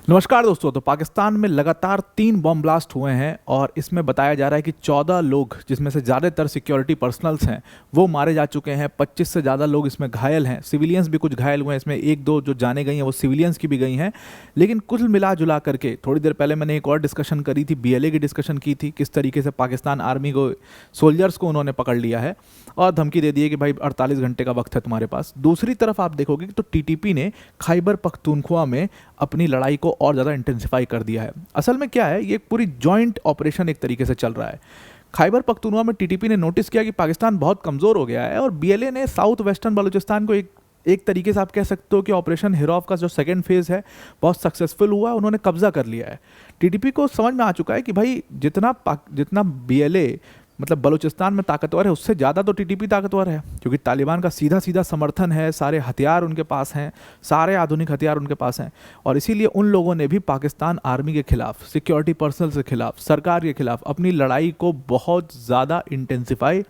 नमस्कार दोस्तों। तो पाकिस्तान में लगातार 3 बॉम्ब ब्लास्ट हुए हैं और इसमें बताया जा रहा है कि 14 लोग, जिसमें से ज़्यादातर सिक्योरिटी पर्सनल्स हैं, वो मारे जा चुके हैं। 25 से ज़्यादा लोग इसमें घायल हैं। सिविलियंस भी कुछ घायल हुए हैं। इसमें एक दो जो जाने गई हैं वो सिविलियंस की भी गई हैं। लेकिन कुल मिला जुला करके थोड़ी देर पहले मैंने एक और डिस्कशन करी थी, BLA की डिस्कशन की थी, किस तरीके से पाकिस्तान आर्मी को, सोल्जर्स को उन्होंने पकड़ लिया है और धमकी दे दी है कि भाई 48 घंटे का वक्त है तुम्हारे पास। दूसरी तरफ आप देखोगे तो TTP ने खैबर पख्तूनख्वा में अपनी लड़ाई को और ज़्यादा इंटेंसिफाई कर दिया है। असल में क्या है, ये पूरी जॉइंट ऑपरेशन एक तरीके से चल रहा है। खैबर पख्तूनख्वा में TTP ने नोटिस किया कि पाकिस्तान बहुत कमज़ोर हो गया है और BLA ने साउथ वेस्टर्न बलूचिस्तान को एक तरीके से आप कह सकते हो कि ऑपरेशन हिरॉफ का जो सेकंड फेज़ है बहुत सक्सेसफुल हुआ, उन्होंने कब्जा कर लिया है। TTP को समझ में आ चुका है कि भाई जितना BLA मतलब बलूचिस्तान में ताकतवर है, उससे ज़्यादा तो TTP ताकतवर है, क्योंकि तालिबान का सीधा सीधा समर्थन है, सारे हथियार उनके पास हैं, सारे आधुनिक हथियार उनके पास हैं। और इसीलिए उन लोगों ने भी पाकिस्तान आर्मी के खिलाफ, सिक्योरिटी पर्सनल के खिलाफ, सरकार के खिलाफ अपनी लड़ाई को बहुत ज़्यादा इंटेंसिफाई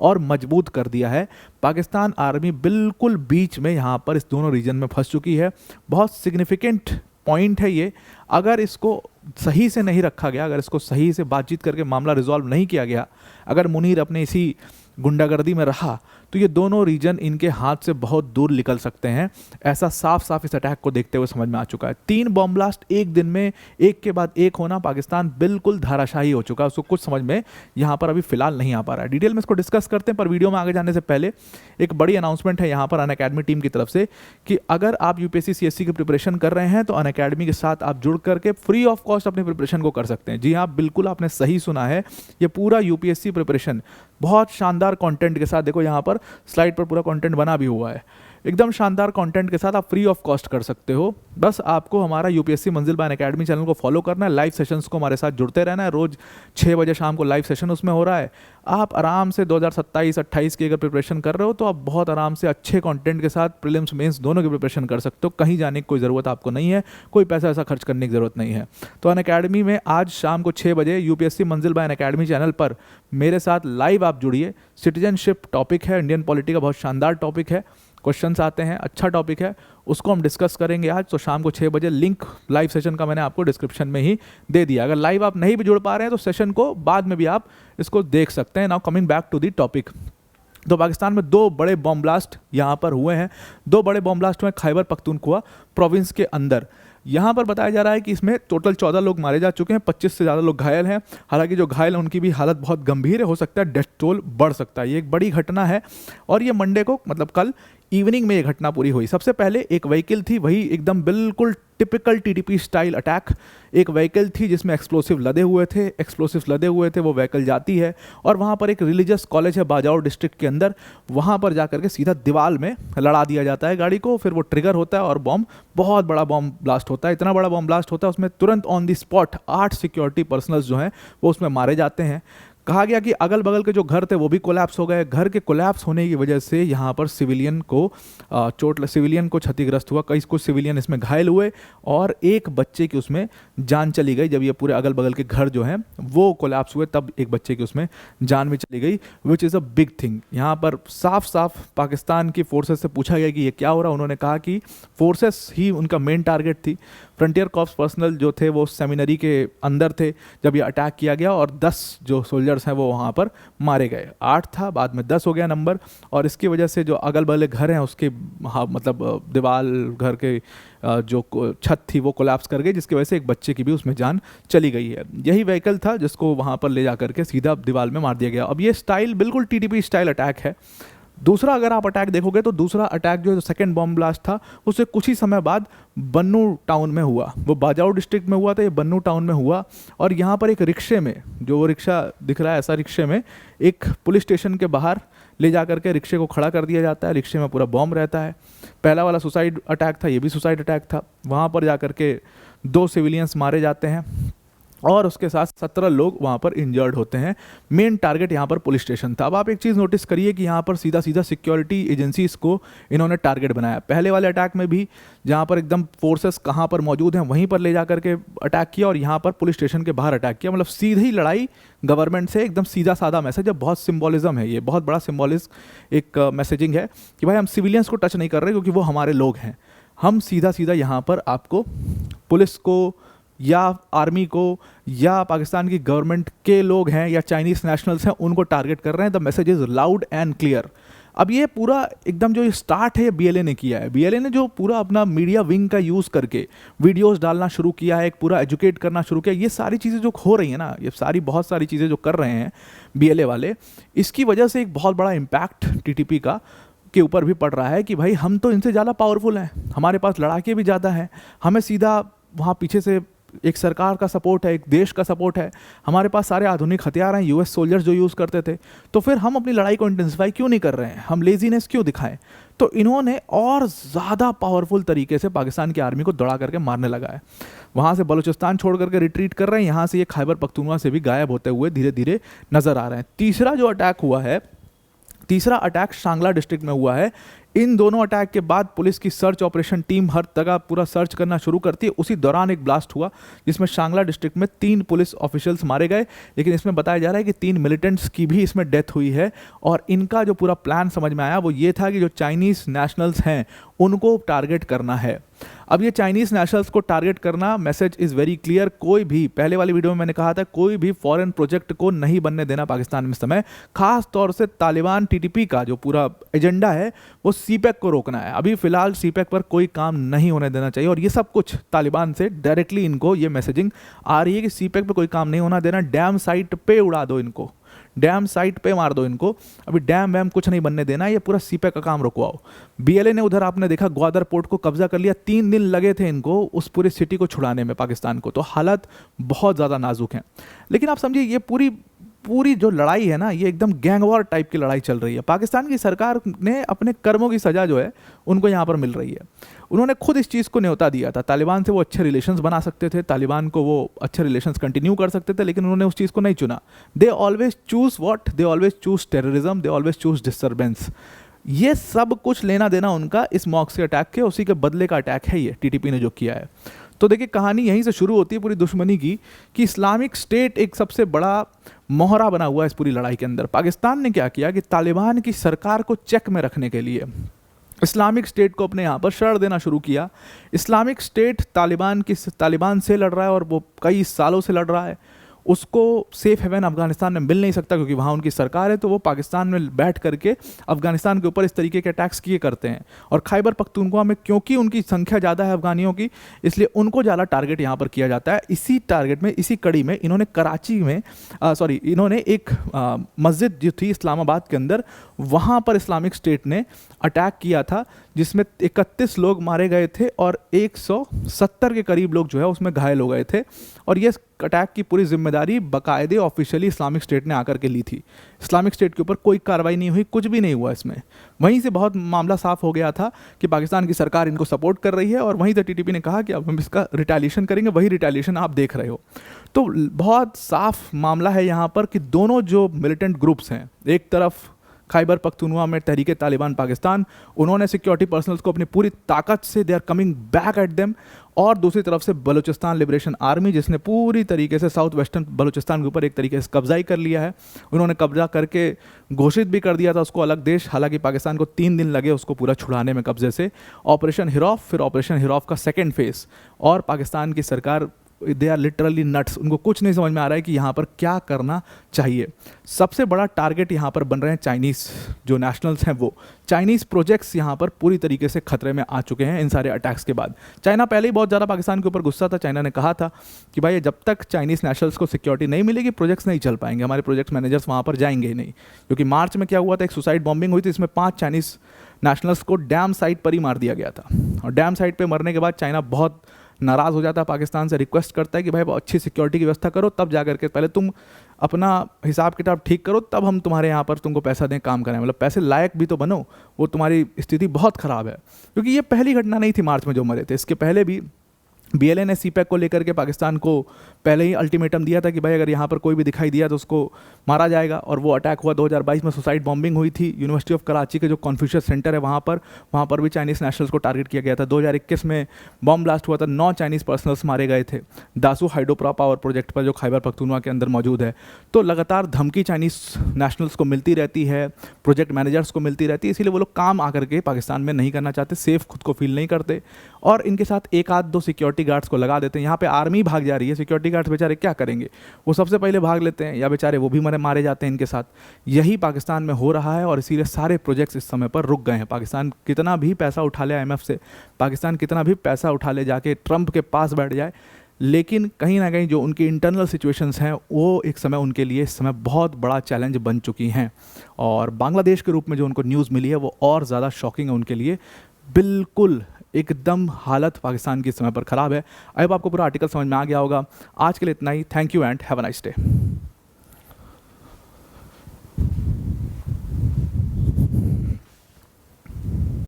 और मजबूत कर दिया है। पाकिस्तान आर्मी बिल्कुल बीच में यहाँ पर इस दोनों रीजन में फंस चुकी है। बहुत सिग्निफिकेंट पॉइंट है ये। अगर इसको सही से नहीं रखा गया, अगर इसको सही से बातचीत करके मामला रिजॉल्व नहीं किया गया, अगर मुनीर अपने इसी गुंडागर्दी में रहा, तो ये दोनों रीजन इनके हाथ से बहुत दूर निकल सकते हैं। ऐसा साफ साफ इस अटैक को देखते हुए समझ में आ चुका है। 3 बॉम्ब ब्लास्ट एक दिन में, एक के बाद एक होना, पाकिस्तान बिल्कुल धाराशाही हो चुका है। उसको कुछ समझ में यहाँ पर अभी फिलहाल नहीं आ पा रहा है। डिटेल में इसको डिस्कस करते हैं, पर वीडियो में आगे जाने से पहले एक बड़ी अनाउंसमेंट है यहाँ पर अनअकैडमी टीम की तरफ से कि अगर आप UPSC CSC की प्रिपरेशन कर रहे हैं तो अनअकैडमी के साथ आप जुड़ करके फ्री ऑफ कॉस्ट अपनी प्रिपरेशन को कर सकते हैं। जी हाँ, बिल्कुल आपने सही सुना है। ये पूरा UPSC प्रिपरेशन बहुत शानदार कंटेंट के साथ, देखो यहाँ पर स्लाइड पर पूरा कंटेंट बना भी हुआ है, एकदम शानदार कंटेंट के साथ आप फ्री ऑफ कॉस्ट कर सकते हो। बस आपको हमारा UPSC मंजिल बाय अनअकैडमी चैनल को फॉलो करना है, लाइव सेशंस को हमारे साथ जुड़ते रहना है। रोज 6 बजे शाम को लाइव सेशन उसमें हो रहा है। आप आराम से 2027-28 की अगर प्रिपरेशन कर रहे हो तो आप बहुत आराम से अच्छे कंटेंट के साथ प्रीलिम्स मेंस दोनों की प्रिपरेशन कर सकते हो। कहीं जाने की कोई ज़रूरत आपको नहीं है, कोई पैसा ऐसा खर्च करने की ज़रूरत नहीं है। तो अनअकैडमी में आज शाम को 6 बजे UPSC मंजिल बाय अनअकैडमी चैनल पर मेरे साथ लाइव आप जुड़िए। सिटीजनशिप टॉपिक है, इंडियन पॉलिटी का बहुत शानदार टॉपिक है, क्वेश्चंस आते हैं, अच्छा टॉपिक है, उसको हम डिस्कस करेंगे आज। तो शाम को 6 बजे लिंक लाइव सेशन का मैंने आपको डिस्क्रिप्शन में ही दे दिया। अगर लाइव आप नहीं भी जुड़ पा रहे हैं तो सेशन को बाद में भी आप इसको देख सकते हैं। Now coming back to the topic, तो पाकिस्तान में 2 बड़े बॉम्ब ब्लास्ट यहाँ पर हुए हैं। 2 बड़े बॉम्ब ब्लास्ट हुए खैबर पख्तूनख्वा प्रोविंस के अंदर। यहाँ पर बताया जा रहा है कि इसमें टोटल 14 लोग मारे जा चुके हैं, 25 से ज़्यादा लोग घायल हैं। हालांकि जो घायल हैं उनकी भी हालत बहुत गंभीर है, हो सकता है डेथ टोल बढ़ सकता है। ये एक बड़ी घटना है और ये मंडे को, मतलब कल इवनिंग में ये घटना पूरी हुई। सबसे पहले एक व्हीकल थी, वही एकदम बिल्कुल टिपिकल TTP स्टाइल अटैक। एक व्हीकल थी जिसमें एक्सप्लोसिव लदे हुए थे, वो व्हीकल जाती है और वहाँ पर एक रिलीजियस कॉलेज है बाजाओ डिस्ट्रिक्ट के अंदर, वहाँ पर जा करके सीधा दीवार में लड़ा दिया जाता है गाड़ी को। फिर वो ट्रिगर होता है और बॉम्ब, बहुत बड़ा बॉम्ब ब्लास्ट होता है। इतना बड़ा बॉम्ब ब्लास्ट होता है, उसमें तुरंत on the spot 8 security personnels जो हैं वो उसमें मारे जाते हैं। कहा गया कि अगल बगल के जो घर थे वो भी कोलैप्स हो गए। घर के कोलैप्स होने की वजह से यहाँ पर सिविलियन को क्षतिग्रस्त हुआ। कई कुछ सिविलियन इसमें घायल हुए और एक बच्चे की उसमें जान चली गई। जब ये पूरे अगल बगल के घर जो हैं वो कोलैप्स हुए तब एक बच्चे की उसमें जान भी चली गई, which is a big thing. यहाँ पर साफ साफ पाकिस्तान की फोर्सेस से पूछा गया कि ये क्या हो रहा है। उन्होंने कहा कि फोर्सेस ही उनका मेन टारगेट थी। फ्रंटियर कॉर्प्स पर्सनल जो थे वो सेमिनरी के अंदर थे जब ये अटैक किया गया और 10 जो सोल्जर्स हैं वो वहाँ पर मारे गए। 8 था, बाद में 10 हो गया नंबर। और इसकी वजह से जो अगल बगल घर हैं उसके मतलब दीवार, घर के जो छत थी वो कोलैप्स कर गई, जिसकी वजह से एक बच्चे की भी उसमें जान चली गई है। यही व्हीकल था जिसको वहाँ पर ले जा करके सीधा दीवार में मार दिया गया। अब ये स्टाइल बिल्कुल TTP स्टाइल अटैक है। दूसरा अगर आप अटैक देखोगे तो दूसरा अटैक जो सेकंड बॉम्ब ब्लास्ट था उससे कुछ ही समय बाद बन्नू टाउन में हुआ। वो बाजाओ डिस्ट्रिक्ट में हुआ था, ये बन्नू टाउन में हुआ। और यहाँ पर एक रिक्शे में, जो वो रिक्शा दिख रहा है ऐसा, रिक्शे में एक पुलिस स्टेशन के बाहर ले जा करके रिक्शे को खड़ा कर दिया जाता है। रिक्शे में पूरा बॉम्ब रहता है। पहला वाला सुसाइड अटैक था, ये भी सुसाइड अटैक था। वहाँ पर जा करके 2 सिविलियंस मारे जाते हैं और उसके साथ 17 लोग वहाँ पर इंजर्ड होते हैं। मेन टारगेट यहाँ पर पुलिस स्टेशन था। अब आप एक चीज़ नोटिस करिए कि यहाँ पर सीधा सीधा सिक्योरिटी एजेंसीज को इन्होंने टारगेट बनाया। पहले वाले अटैक में भी जहाँ पर एकदम फोर्सेस कहाँ पर मौजूद हैं वहीं पर ले जा करके अटैक किया और यहाँ पर पुलिस स्टेशन के बाहर अटैक किया। मतलब सीधी लड़ाई गवर्नमेंट से, एकदम सीधा साधा मैसेज है। बहुत सिम्बॉलिज्म है, ये बहुत बड़ा सिम्बॉलिज्म एक मैसेजिंग है कि भाई हम सिविलियंस को टच नहीं कर रहे क्योंकि वो हमारे लोग हैं। हम सीधा सीधा यहाँ पर आपको पुलिस को या आर्मी को या पाकिस्तान की गवर्नमेंट के लोग हैं या चाइनीज़ नेशनल्स हैं उनको टारगेट कर रहे हैं। The message is loud and clear. अब ये पूरा एकदम जो स्टार्ट है बीएलए ने किया है। बीएलए ने जो पूरा अपना मीडिया विंग का यूज़ करके वीडियोस डालना शुरू किया है, एक पूरा एजुकेट करना शुरू किया, ये सारी चीज़ें जो हो रही हैं ना, ये सारी बहुत सारी चीज़ें जो कर रहे हैं बीएलए वाले, इसकी वजह से एक बहुत बड़ा इम्पैक्ट टीटीपी का के ऊपर भी पड़ रहा है कि भाई हम तो इनसे ज़्यादा पावरफुल हैं, हमारे पास लड़ाके भी ज़्यादा हैं, हमें सीधा वहाँ पीछे से एक सरकार का सपोर्ट है, एक देश का सपोर्ट है, हमारे पास सारे आधुनिक हथियार हैं, यूएस सोल्जर्स जो यूज़ करते थे, तो फिर हम अपनी लड़ाई को इंटेंसिफाई क्यों नहीं कर रहे हैं, हम लेजीनेस क्यों दिखाएं। तो इन्होंने और ज़्यादा पावरफुल तरीके से पाकिस्तान की आर्मी को दौड़ा करके मारने लगा है। वहाँ से बलूचिस्तान छोड़ करके रिट्रीट कर रहे हैं, यहाँ से ये खैबर पख्तूनख्वा से भी गायब होते हुए धीरे धीरे नज़र आ रहे हैं। तीसरा जो अटैक हुआ है, तीसरा अटैक शांगला डिस्ट्रिक्ट में हुआ है। इन दोनों अटैक के बाद पुलिस की सर्च ऑपरेशन टीम हर जगह पूरा सर्च करना शुरू करती है। उसी दौरान एक ब्लास्ट हुआ जिसमें शांगला डिस्ट्रिक्ट में 3 पुलिस ऑफिशियल्स मारे गए, लेकिन इसमें बताया जा रहा है कि 3 मिलिटेंट्स की भी इसमें डेथ हुई है। और इनका जो पूरा प्लान समझ में आया वो ये था कि जो चाइनीज़ नेशनल्स हैं उनको टारगेट करना है। अब ये चाइनीज़ नेशनल्स को टारगेट करना, मैसेज इज़ वेरी क्लियर। कोई भी, पहले वाली वीडियो में मैंने कहा था, कोई भी फॉरेन प्रोजेक्ट को नहीं बनने देना पाकिस्तान में इस समय। खास तौर से तालिबान टीटीपी का जो पूरा एजेंडा है वो सीपैक को रोकना है। अभी फिलहाल सीपैक पर कोई काम नहीं होने देना चाहिए, और ये सब कुछ तालिबान से डायरेक्टली इनको ये मैसेजिंग आ रही है कि सीपैक पे कोई काम नहीं होना देना, डैम साइट पे उड़ा दो इनको, डैम साइट पे मार दो इनको, अभी डैम वैम कुछ नहीं बनने देना, ये पूरा सीपैक का काम रुकवाओ। बीएलए ने उधर आपने देखा ग्वादर पोर्ट को कब्जा कर लिया, 3 दिन लगे थे इनको उस पूरी सिटी को छुड़ाने में पाकिस्तान को। तो हालत बहुत ज़्यादा नाजुक है। लेकिन आप समझिए ये पूरी जो लड़ाई है ना, ये एकदम गैंग वॉर टाइप की लड़ाई चल रही है। पाकिस्तान की सरकार ने अपने कर्मों की सज़ा जो है उनको यहाँ पर मिल रही है। उन्होंने खुद इस चीज़ को न्योता दिया था, तालिबान से वो अच्छे रिलेशंस बना सकते थे, तालिबान को वो अच्छे रिलेशंस कंटिन्यू कर सकते थे, लेकिन उन्होंने उस चीज़ को नहीं चुना। They always choose what, they always choose terrorism, they always choose disturbance. ये सब कुछ लेना देना उनका इस मॉक्सी अटैक के, उसी के बदले का अटैक है ये टीटीपी ने जो किया है। तो देखिए कहानी यहीं से शुरू होती है पूरी दुश्मनी की, कि इस्लामिक स्टेट एक सबसे बड़ा मोहरा बना हुआ है इस पूरी लड़ाई के अंदर। पाकिस्तान ने क्या किया कि तालिबान की सरकार को चेक में रखने के लिए इस्लामिक स्टेट को अपने यहाँ पर शरण देना शुरू किया। इस्लामिक स्टेट तालिबान से लड़ रहा है और वो कई सालों से लड़ रहा है। उसको सेफ हेवन अफगानिस्तान में मिल नहीं सकता क्योंकि वहाँ उनकी सरकार है, तो वो पाकिस्तान में बैठ करके अफगानिस्तान के ऊपर इस तरीके के अटैक्स किए करते हैं। और खैबर पख्तूनख्वा में क्योंकि उनकी संख्या ज़्यादा है अफगानियों की, इसलिए उनको ज़्यादा टारगेट यहाँ पर किया जाता है। इसी टारगेट में, इसी कड़ी में इन्होंने कराची में इन्होंने एक मस्जिद जो थी इस्लामाबाद के अंदर, वहाँ पर इस्लामिक स्टेट ने अटैक किया था, जिसमें 31 लोग मारे गए थे और 170 के करीब लोग जो है उसमें घायल हो गए थे। और ये अटैक की पूरी जिम्मेदारी बाकायदे ऑफिशियली इस्लामिक स्टेट ने आकर के ली थी। इस्लामिक स्टेट के ऊपर कोई कार्रवाई नहीं हुई, कुछ भी नहीं हुआ इसमें। वहीं से बहुत मामला साफ हो गया था कि पाकिस्तान की सरकार इनको सपोर्ट कर रही है, और वहीं से टीटीपी ने कहा कि अब हम इसका रिटेलिएशन करेंगे। वही रिटेलिएशन आप देख रहे हो। तो बहुत साफ मामला है यहाँ पर कि दोनों जो मिलिटेंट ग्रुप्स हैं, एक तरफ खैबर पख्तूनख्वा में तहरीके तालिबान पाकिस्तान, उन्होंने सिक्योरिटी पर्सनल्स को अपनी पूरी ताकत से they are coming back at them, और दूसरी तरफ से बलूचिस्तान लिबरेशन आर्मी, जिसने पूरी तरीके से साउथ वेस्टर्न बलूचिस्तान के ऊपर एक तरीके से कब्जा ही कर लिया है। उन्होंने कब्जा करके घोषित भी कर दिया था उसको अलग देश, हालांकि पाकिस्तान को 3 दिन लगे उसको पूरा छुड़ाने में कब्जे से। ऑपरेशन हिरौफ, फिर ऑपरेशन हिरौफ का सेकेंड फेज, और पाकिस्तान की सरकार दे आर लिटरली नट्स, उनको कुछ नहीं समझ में आ रहा है कि यहाँ पर क्या करना चाहिए। सबसे बड़ा टारगेट यहाँ पर बन रहे हैं चाइनीज़ जो नेशनल्स हैं, वो चाइनीज़ प्रोजेक्ट्स यहाँ पर पूरी तरीके से खतरे में आ चुके हैं इन सारे अटैक्स के बाद। चाइना पहले ही बहुत ज़्यादा पाकिस्तान के ऊपर गुस्सा था। चाइना ने कहा था कि भाई जब तक चाइनीज़ नेशनल्स को सिक्योरिटी नहीं मिलेगी प्रोजेक्ट्स नहीं चल पाएंगे, हमारे प्रोजेक्ट मैनेजर्स वहाँ पर जाएंगे ही नहीं। क्योंकि मार्च में क्या हुआ था, एक सुसाइड बॉम्बिंग हुई थी, इसमें 5 चाइनीज़ नेशनल्स को डैम साइट पर ही मार दिया गया था। और डैम साइट पर मरने के बाद चाइना बहुत नाराज़ हो जाता है, पाकिस्तान से रिक्वेस्ट करता है कि भाई अच्छी सिक्योरिटी की व्यवस्था करो, तब जाकर के पहले तुम अपना हिसाब किताब ठीक करो, तब हम तुम्हारे यहाँ पर तुमको पैसा दें, काम करें, मतलब पैसे लायक भी तो बनो। वो तुम्हारी स्थिति बहुत ख़राब है। क्योंकि ये पहली घटना नहीं थी मार्च में जो मरे थे, इसके पहले भी BLA ने CPEC को लेकर के पाकिस्तान को पहले ही अल्टीमेटम दिया था कि भाई अगर यहाँ पर कोई भी दिखाई दिया तो उसको मारा जाएगा, और वो अटैक हुआ 2022 में। सुसाइड बॉम्बिंग हुई थी यूनिवर्सिटी ऑफ कराची के जो कॉन्फ्यूशियस सेंटर है वहाँ पर भी चाइनीज़ नेशनल्स को टारगेट किया गया था। 2021 में बॉम्ब ब्लास्ट हुआ था, 9 चाइनीज़ पर्सनल्स मारे गए थे दासू हाइड्रो पावर प्रोजेक्ट पर जो खैबर पख्तूनवा के अंदर मौजूद है। तो लगातार धमकी चाइनीज़ नेशनल्स को मिलती रहती है, प्रोजेक्ट मैनेजर्स को मिलती रहती है, इसीलिए वो लोग काम आकर के पाकिस्तान में नहीं करना चाहते, सेफ खुद को फील नहीं करते, और इनके साथ एक आध दो सिक्योरिटी गार्ड्स को लगा देते हैं। यहाँ पे आर्मी भाग जा रही है, सिक्योरिटी गार्ड्स बेचारे क्या करेंगे, वो सबसे पहले भाग लेते हैं या बेचारे वो भी मारे जाते हैं इनके साथ। यही पाकिस्तान में हो रहा है और इसीलिए सारे प्रोजेक्ट्स इस समय पर रुक गए हैं। पाकिस्तान कितना भी पैसा उठा ले IMF से, पाकिस्तान कितना भी पैसा उठा ले जाके ट्रंप के पास बैठ जाए, लेकिन कहीं ना कहीं जो उनकी इंटरनल सिचुएशंस हैं वो एक समय उनके लिए इस समय बहुत बड़ा चैलेंज बन चुकी हैं। और बांग्लादेश के रूप में जो उनको न्यूज़ मिली है वो और ज़्यादा शॉकिंग है उनके लिए। बिल्कुल एकदम हालत पाकिस्तान की इस समय पर ख़राब है। आई होप आपको पूरा आर्टिकल समझ में आ गया होगा। आज के लिए इतना ही। Thank you and have a nice day.